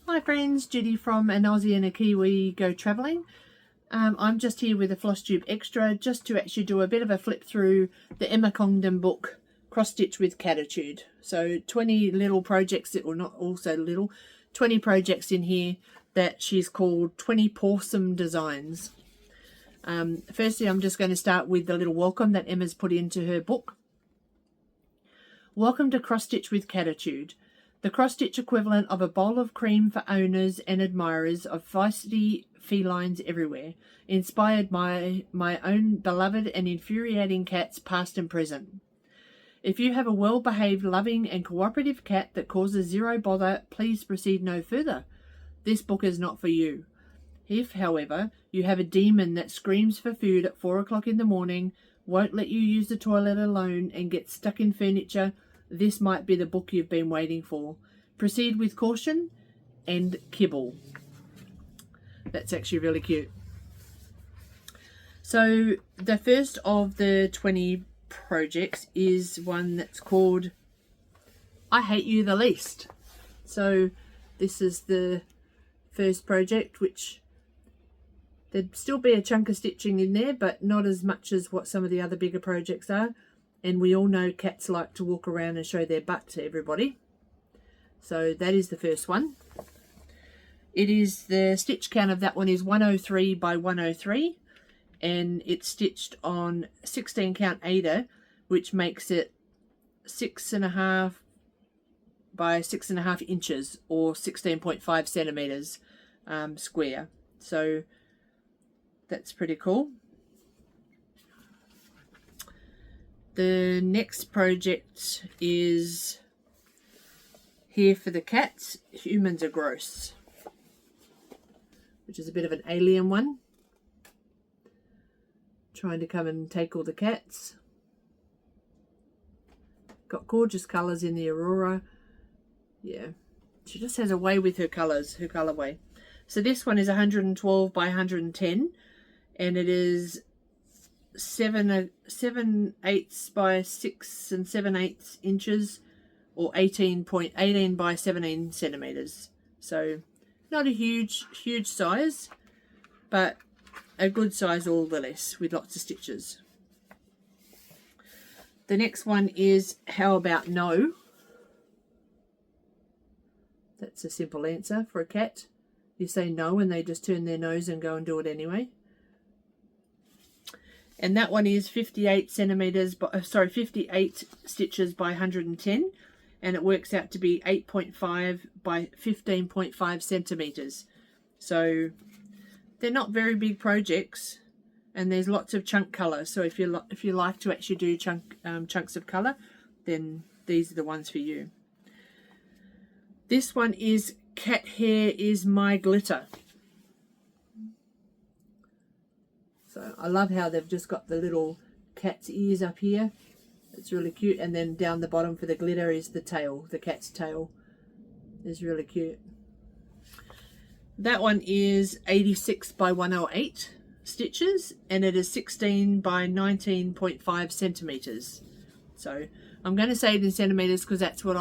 Hi friends, Judy from An Aussie and a Kiwi Go Travelling. I'm just here with a Flosstube Extra just to actually do a bit of a flip through the Emma Congdon book, Cross Stitch with Cattitude. So 20 little projects, or not also little, 20 projects in here that she's called 20 Pawsome Designs. Firstly, I'm just going to start with the little welcome that Emma's put into her book. Welcome to Cross Stitch with Cattitude, the cross-stitch equivalent of a bowl of cream for owners and admirers of feisty felines everywhere, inspired by my own beloved and infuriating cats past and present. If you have a well-behaved, loving and cooperative cat that causes zero bother, please proceed no further. This book is not for you. If, however, you have a demon that screams for food at 4 o'clock in the morning, won't let you use the toilet alone and gets stuck in furniture, this might be the book you've been waiting for. Proceed with caution and kibble. That's actually really cute. So the first of the 20 projects is one that's called I Hate You the Least. So this is the first project, which there'd still be a chunk of stitching in there, but not as much as what some of the other bigger projects are. And we all know cats like to walk around and show their butt to everybody. So that is the first one. It is, the stitch count of that one is 103 by 103. And it's stitched on 16 count Aida, which makes it 6.5 by 6.5 inches, or 16.5 centimeters square. So that's pretty cool. The next project is Here for the Cats, Humans Are Gross, which is a bit of an alien one. Trying to come and take all the cats. Got gorgeous colours in the Aurora. Yeah, she just has a way with her colours, her colourway. So this one is 112 by 110, and it is 7/8 by 6 7/8 inches, or 18 by 17 centimeters. So not a huge size, but a good size all the less, with lots of stitches. The next one is How About No? That's a simple answer for a cat. You say no and they just turn their nose and go and do it anyway. And that one is 58 stitches by 110, and it works out to be 8.5 by 15.5 centimeters. So they're not very big projects, and there's lots of chunk color. So if you like to actually do chunks of color, then these are the ones for you. This one is Cat Hair Is My Glitter. So I love how they've just got the little cat's ears up here. It's really cute. And then down the bottom for the glitter is the tail, the cat's tail. It's really cute. That one is 86 by 108 stitches, and it is 16 by 19.5 centimeters. So I'm going to say it in centimeters because that's what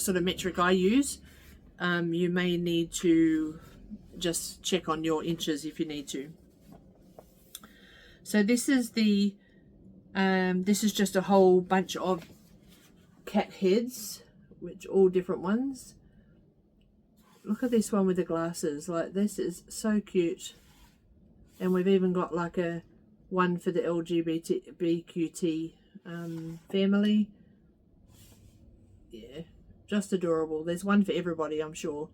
sort of metric I use. You may need to just check on your inches if you need to. So this is the this is just a whole bunch of cat heads, which all different ones. Look at this one with the glasses. Like, this is so cute. And we've even got like a one for the LGBTQT family. Yeah, just adorable. There's one for everybody, I'm sure.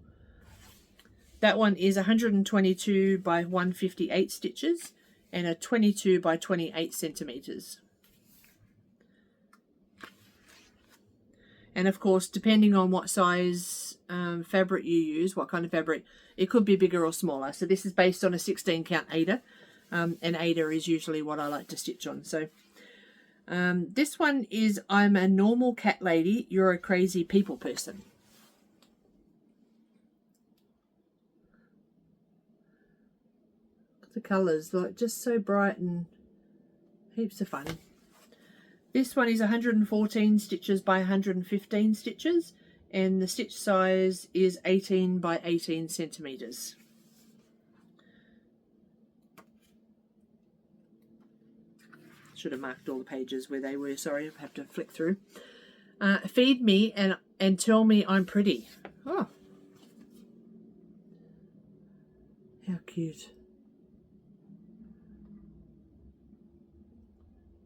That one is 122 by 158 stitches. And a 22 by 28 centimeters. And of course, depending on what size fabric you use, what kind of fabric, it could be bigger or smaller. So this is based on a 16 count Aida, and Aida is usually what I like to stitch on. So this one is I'm a normal cat lady, you're a crazy people person. The colors, like, just so bright and heaps of fun. This one is 114 stitches by 115 stitches, and the stitch size is 18 by 18 centimeters. Should have marked all the pages where they were, sorry, I have to flick through. Feed me and tell me I'm pretty. Oh, how cute.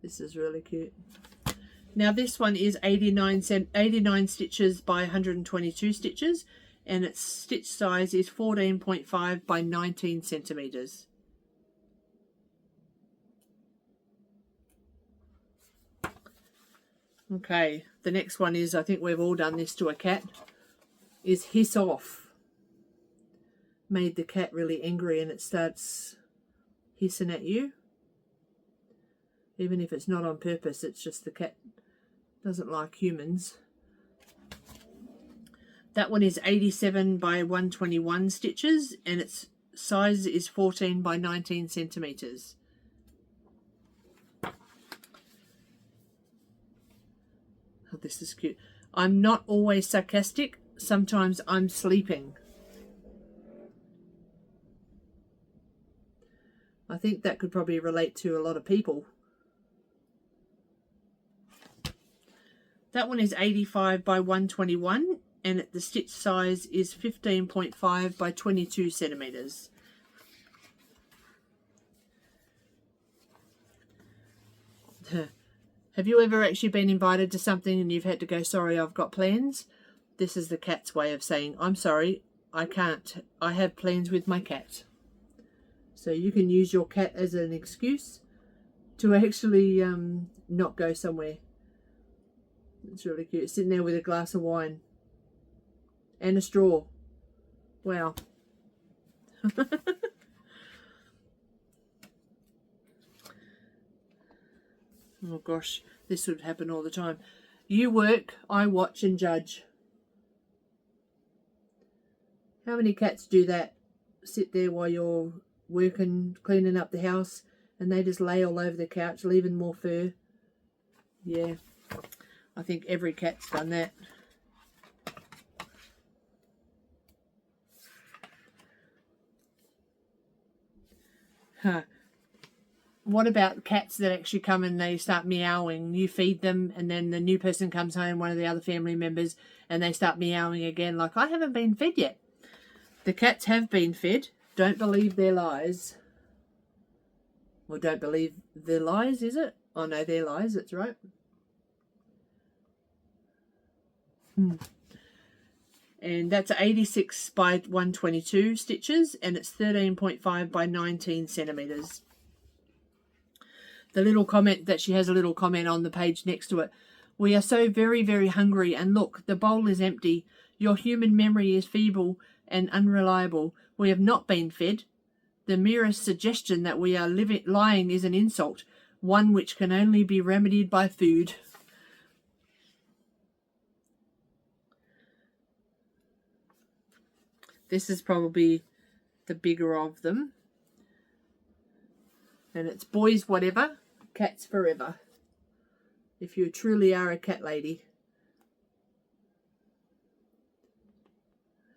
This is really cute. Now this one is 89 stitches by 122 stitches, and its stitch size is 14.5 by 19 centimeters. Okay, the next one is, I think we've all done this to a cat, is hiss off. Made the cat really angry and it starts hissing at you. Even if it's not on purpose, it's just the cat doesn't like humans. That one is 87 by 121 stitches, and its size is 14 by 19 centimeters. Oh, this is cute. I'm not always sarcastic. Sometimes I'm sleeping. I think that could probably relate to a lot of people. That one is 85 by 121, and the stitch size is 15.5 by 22 centimeters. Have you ever actually been invited to something and you've had to go, sorry, I've got plans? This is the cat's way of saying, I'm sorry, I can't. I have plans with my cat. So you can use your cat as an excuse to actually not go somewhere. It's really cute. Sitting there with a glass of wine and a straw. Wow. Oh gosh, this would happen all the time. You work, I watch and judge. How many cats do that? Sit there while you're working, cleaning up the house, and they just lay all over the couch, leaving more fur. Yeah, I think every cat's done that. Huh. What about cats that actually come and they start meowing? You feed them and then the new person comes home, one of the other family members, and they start meowing again like, I haven't been fed yet. The cats have been fed. Don't believe their lies. Well, don't believe their lies, is it? Oh no, their lies, that's right. And that's 86 by 122 stitches, and it's 13.5 by 19 centimeters. The little comment that she has a little comment on the page next to it. We are so very, very hungry, and look, the bowl is empty. Your human memory is feeble and unreliable. We have not been fed. The merest suggestion that we are lying is an insult, one which can only be remedied by food. This is probably the bigger of them. And it's boys whatever, cats forever. If you truly are a cat lady.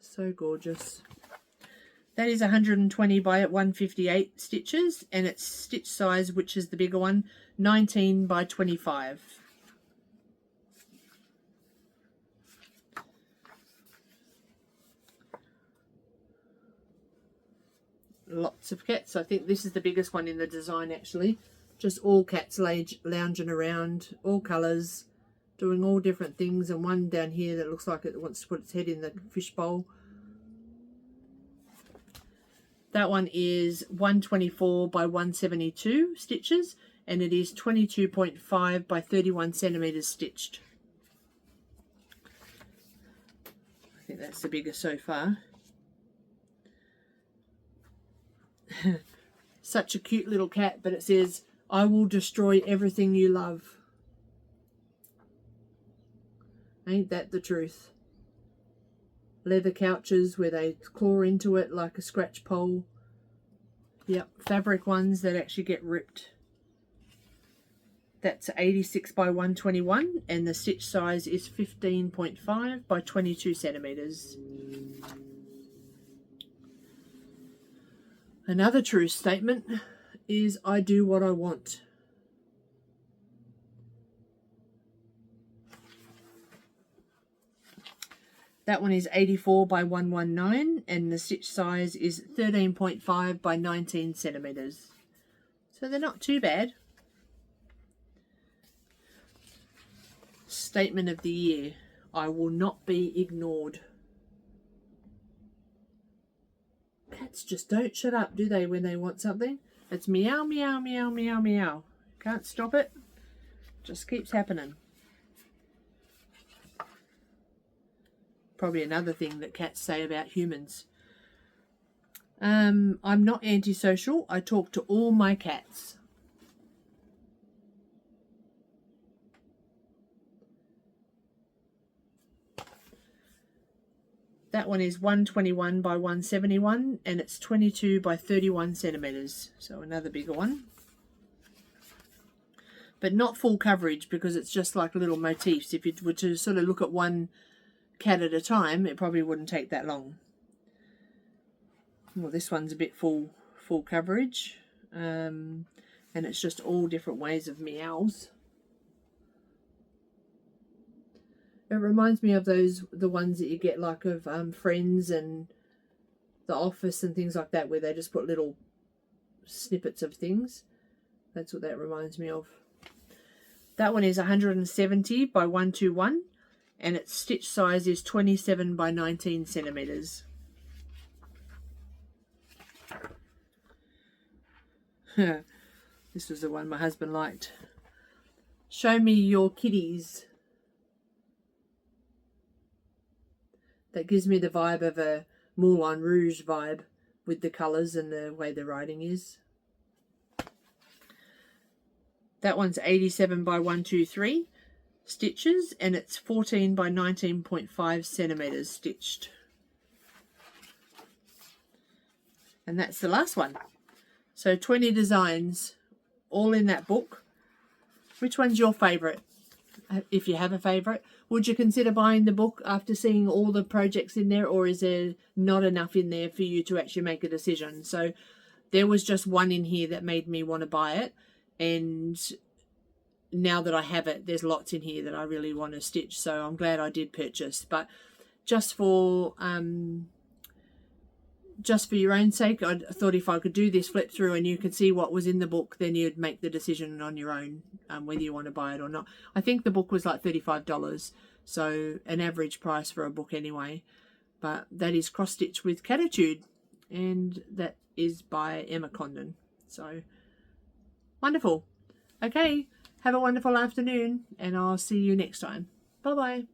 So gorgeous. That is 120 by 158 stitches, and its stitch size, which is the bigger one, 19 by 25. Lots of cats. I think this is the biggest one in the design actually. Just all cats lounging around, all colours, doing all different things, and one down here that looks like it wants to put its head in the fish bowl. That one is 124 by 172 stitches, and it is 22.5 by 31 centimeters stitched. I think that's the biggest so far. Such a cute little cat, but it says, I will destroy everything you love. Ain't that the truth? Leather couches where they claw into it like a scratch pole. Yep, fabric ones that actually get ripped. That's 86 by 121, and the stitch size is 15.5 by 22 centimeters. Another true statement is I do what I want. That one is 84 by 119, and the stitch size is 13.5 by 19 centimeters. So they're not too bad. Statement of the year: I will not be ignored. Cats just don't shut up, do they, when they want something? It's meow, meow, meow, meow, meow. Can't stop it. Just keeps happening. Probably another thing that cats say about humans. I'm not antisocial. I talk to all my cats. That one is 121 by 171, and it's 22 by 31 centimeters. So another bigger one. But not full coverage, because it's just like little motifs. If you were to sort of look at one cat at a time, it probably wouldn't take that long. Well, this one's a bit full coverage, and it's just all different ways of meows. It reminds me of the ones that you get like of Friends and The Office and things like that, where they just put little snippets of things. That's what that reminds me of. That one is 170 by 121, and its stitch size is 27 by 19 centimeters. This was the one my husband liked. Show me your kitties. That gives me the vibe of a Moulin Rouge vibe with the colours and the way the writing is. That one's 87 by 123 stitches, and it's 14 by 19.5 centimeters stitched. And that's the last one. So 20 designs, all in that book. Which one's your favourite? If you have a favourite, would you consider buying the book after seeing all the projects in there, or is there not enough in there for you to actually make a decision? So there was just one in here that made me want to buy it, and now that I have it, there's lots in here that I really want to stitch, so I'm glad I did purchase. But just for your own sake, I thought if I could do this flip through and you could see what was in the book, then you'd make the decision on your own, whether you want to buy it or not. I think the book was like $35, so an average price for a book anyway. But that is Cross Stitch with Cattitude, and that is by Emma Congdon. So wonderful. Okay, have a wonderful afternoon, and I'll see you next time. Bye bye.